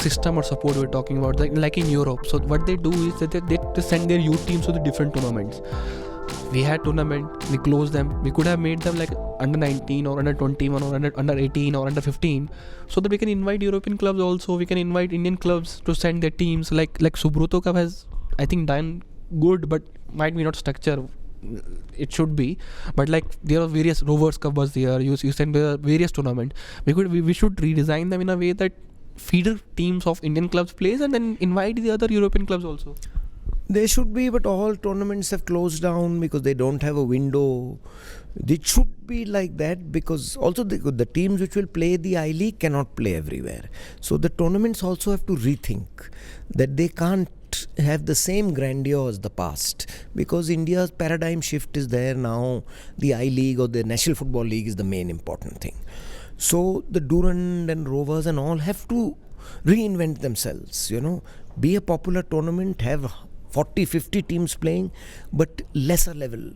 system or support we're talking about, like in Europe. So what they do is that they send their youth teams to the different tournaments. We had tournament, we closed them. We could have made them like under 19 or under 21 or under 18 or under 15, so that we can invite European clubs also. We can invite Indian clubs to send their teams. Like Subroto Cup has, I think, done good, but might be not structure. It should be, but like there are various Rovers Cup was there. You send the various tournament. We should redesign them in a way that feeder teams of Indian clubs plays and then invite the other European clubs also. They should be, but all tournaments have closed down because they don't have a window. It should be like that, because also the teams which will play the I-League cannot play everywhere. So the tournaments also have to rethink that they can't have the same grandeur as the past, because India's paradigm shift is there now. The I-League or the National Football League is the main important thing. So the Durand and Rovers and all have to reinvent themselves, be a popular tournament, have 40-50 teams playing, but lesser level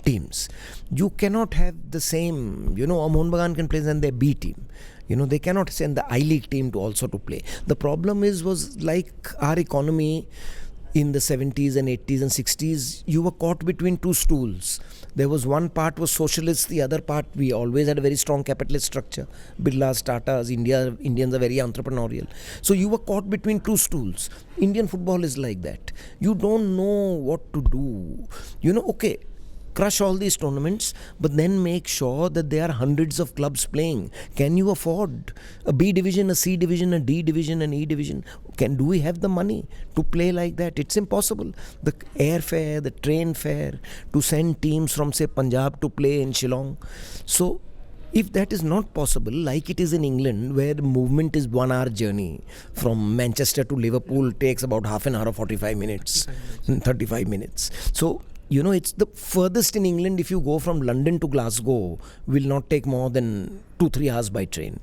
teams. You cannot have the same, Mohun Bagan can play and their B team. They cannot send the I-League team to play. The problem was like our economy in the 70s and 80s and 60s, you were caught between two stools. There was one part was socialist, the other part we always had a very strong capitalist structure. Birlas, Tatas, Indians are very entrepreneurial. So you were caught between two stools. Indian football is like that. You don't know what to do. Okay, crush all these tournaments, but then make sure that there are hundreds of clubs playing. Can you afford a B division, a C division, a D division, an E division? Do we have the money to play like that? It's impossible. The airfare, the train fare, to send teams from, say, Punjab to play in Shillong. So if that is not possible, like it is in England, where the movement is 1 hour journey from Manchester to Liverpool takes about half an hour or 45 minutes, 35 minutes. So it's the furthest in England. If you go from London to Glasgow, will not take more than 2-3 hours by train.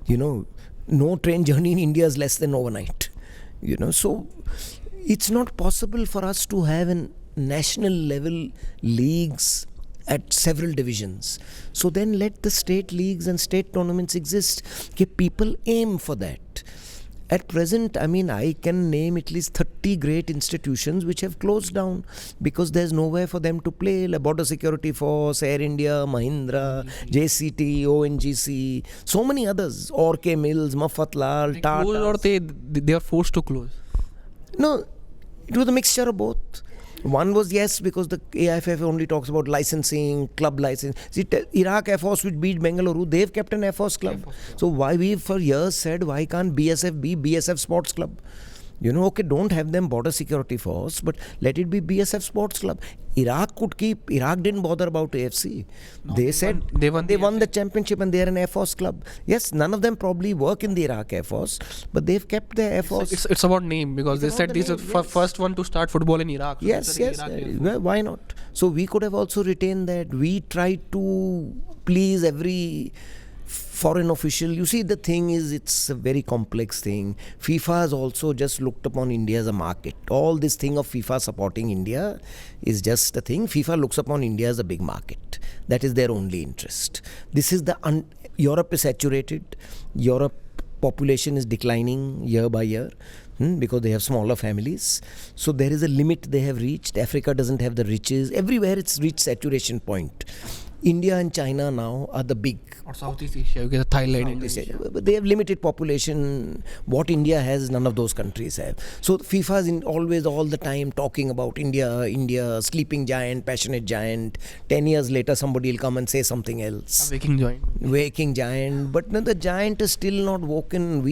Yeah. No train journey in India is less than overnight. So it's not possible for us to have a national level leagues at several divisions. So then let the state leagues and state tournaments exist. People aim for that. At present, I can name at least 30 great institutions which have closed down because there's nowhere for them to play. Like Border Security Force, Air India, Mahindra, JCT, ONGC, so many others. Orke Mills, Mafatlal, Tata. Or they are forced to close? No, it was a mixture of both. One was yes, because the AIFF only talks about licensing, club license. See, Iraq Air Force, which beat Bengaluru, they've kept an Air Force club. So why we for years said, why can't BSF be BSF Sports Club? Okay, don't have them Border Security Force, but let it be BSF Sports Club. Iraq could keep. Iraq didn't bother about AFC. No, they said they won the championship and they're an Air Force club. Yes, none of them probably work in the Iraq Air Force, but they've kept their Air Force. It's about name, because they said these are first one to start football in Iraq. So yes. Why not? So we could have also retained that. We tried to please every foreign official. You see, the thing is, it's a very complex thing. FIFA has also just looked upon India as a market. All this thing of FIFA supporting India is just a thing. FIFA looks upon India as a big market. That is their only interest. This is Europe is saturated. Europe population is declining year by year because they have smaller families. So there is a limit they have reached. Africa doesn't have the riches. Everywhere it's reached saturation point. India and China now are the big. Or Southeast Asia, you get Thailand, Indonesia. But they have limited population. What India has, none of those countries have. So FIFA is always all the time talking about India, sleeping giant, passionate giant. 10 years later, somebody will come and say something else. A waking giant. But no, the giant is still not woken.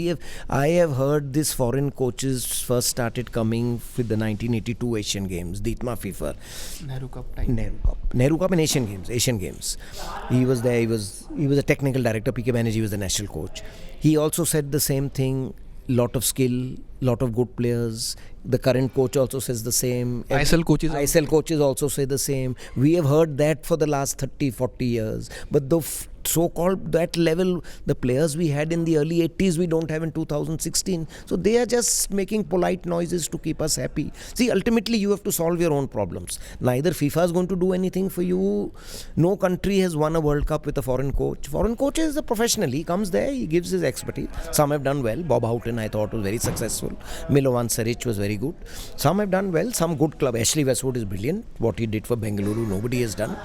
I have heard these foreign coaches first started coming with the 1982 Asian Games, Dietmar FIFA. Nehru Cup and Asian Games. He was there. He was a technical director. PK Banerjee was the national coach. He also said the same thing. Lot of skill, lot of good players. The current coach also says the same. ISL coaches also say the same. We have heard that for the last 30-40 years. But the so-called that level, the players we had in the early 80s, we don't have in 2016. So they are just making polite noises to keep us happy. See, ultimately you have to solve your own problems. Neither FIFA is going to do anything for you. No country has won a World Cup with a foreign coach. Foreign coach is a professional. He comes there, he gives his expertise. Some have done well. Bob Houghton, I thought, was very successful. Milovan Saric was very good. Some have done well. Some good club. Ashley Westwood is brilliant. What he did for Bengaluru, nobody has done.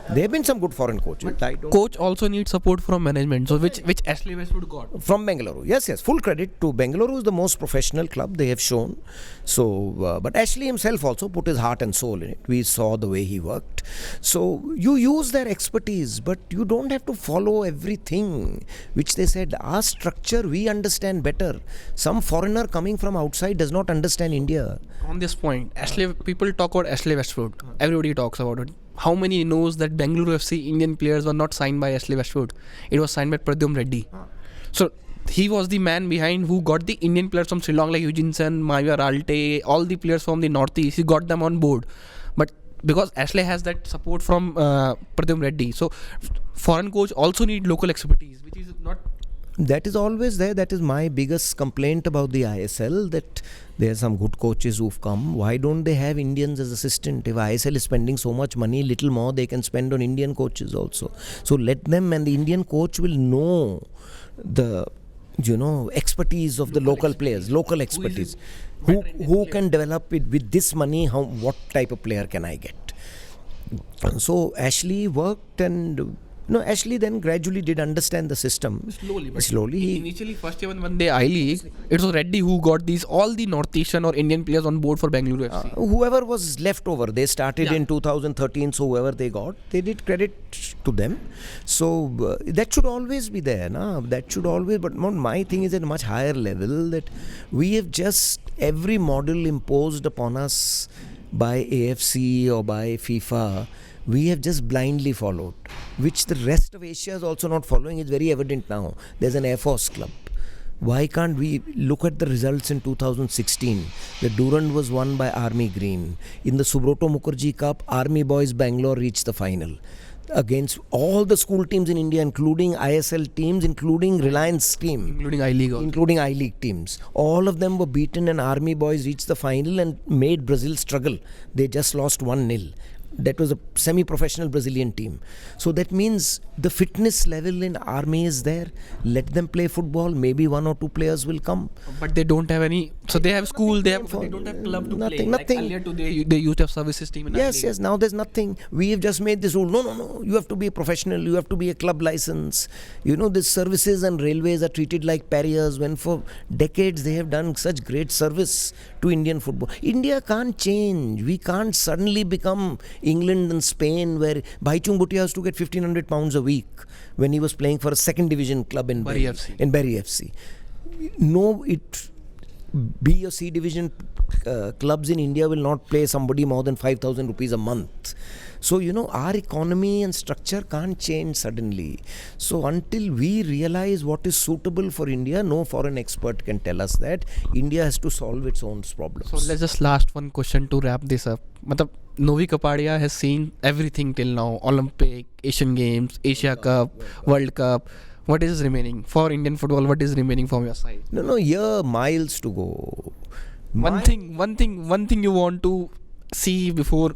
There have been some good foreign coaches. Coach also needs support from management. So which Ashley Westwood got? From Bengaluru. Yes. Full credit to Bengaluru is the most professional club they have shown. So, but Ashley himself also put his heart and soul in it. We saw the way he worked. So you use their expertise, but you don't have to follow everything which they said. Our structure we understand better. Some foreigner coming from outside does not understand India. On this point, people talk about Ashley Westwood. Everybody talks about it. How many knows that Bengaluru FC Indian players were not signed by Ashley Westwood? It was signed by Pradyum Reddy. So he was the man behind who got the Indian players from Sri Lanka like Eugene, Maya Ralte, all the players from the Northeast. He got them on board. But because Ashley has that support from Pradyum Reddy, so foreign coach also need local expertise, which is not. That is always there. That is my biggest complaint about the ISL, that there are some good coaches who've come. Why don't they have Indians as assistant? If ISL is spending so much money, little more they can spend on Indian coaches also. So let them, and the Indian coach will know the expertise of the local players, local expertise. Who can develop it with this money? What type of player can I get? So Ashley worked, and Ashley then gradually did understand the system. Slowly. Initially, first year when they I-League, it was Reddy who got all the Northeastern or Indian players on board for Bengaluru FC. Whoever was left over, they started in 2013, so whoever they got, they did credit to them. So that should always be there. That should always, but my thing is at a much higher level, that we have just every model imposed upon us by AFC or by FIFA, we have just blindly followed, which the rest of Asia is also not following. It's very evident now. There's an Air Force club. Why can't we look at the results in 2016? The Durand was won by Army Green. In the Subroto Mukherjee Cup, Army Boys Bangalore reached the final against all the school teams in India, including ISL teams, including Reliance team. Including I-League also. Including I-League teams. All of them were beaten, and Army Boys reached the final and made Brazil struggle. They just lost 1-0. That was a semi-professional Brazilian team. So that means the fitness level in Army is there. Let them play football. Maybe one or two players will come. But they don't have any. So they have school. They don't have club to play. Nothing. Like earlier today, they used to have services team. Yes. Now there's nothing. We have just made this rule. No. You have to be a professional. You have to be a club license. These services and railways are treated like pariahs, when for decades they have done such great service to Indian football. India can't change. We can't suddenly become England and Spain, where Bhaichung Bhutia has to get £1,500 a week when he was playing for a second division club in Bury FC. No, B or C division clubs in India will not pay somebody more than 5,000 rupees a month. So, our economy and structure can't change suddenly. So, until we realize what is suitable for India, no foreign expert can tell us that. India has to solve its own problems. So, let's just last one question to wrap this up. Novy Kapadia has seen everything till now. Olympic, Asian Games, Asia Cup, World Cup. What is remaining for Indian football? What is remaining from your side? No, miles to go. One thing you want to see before.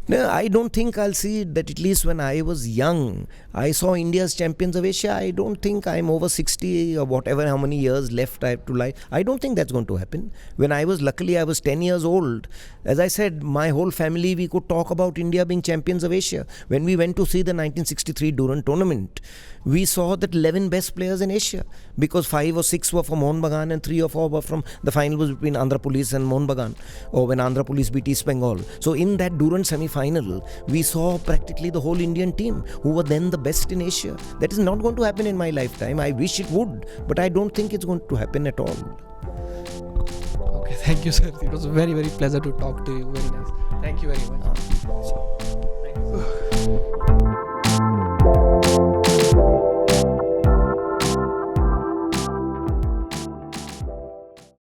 No, I don't think I'll see it. That at least when I was young, I saw India's champions of Asia. I don't think I'm over 60 or whatever, how many years left I have to live. I don't think that's going to happen. Luckily I was 10 years old. As I said, my whole family, we could talk about India being champions of Asia. When we went to see the 1963 Durand tournament, we saw that 11 best players in Asia, because 5 or 6 were from Mohun Bagan and 3 or 4 were from, the final was between Andhra Police and Mohun Bagan, or when Andhra Police beat East Bengal. So in that Durand semi-final, we saw practically the whole Indian team, who were then the best in Asia. That is not going to happen in my lifetime. I wish it would, but I don't think it's going to happen at all. Okay, thank you, sir. It was very, very pleasure to talk to you. Very nice. Thank you very much.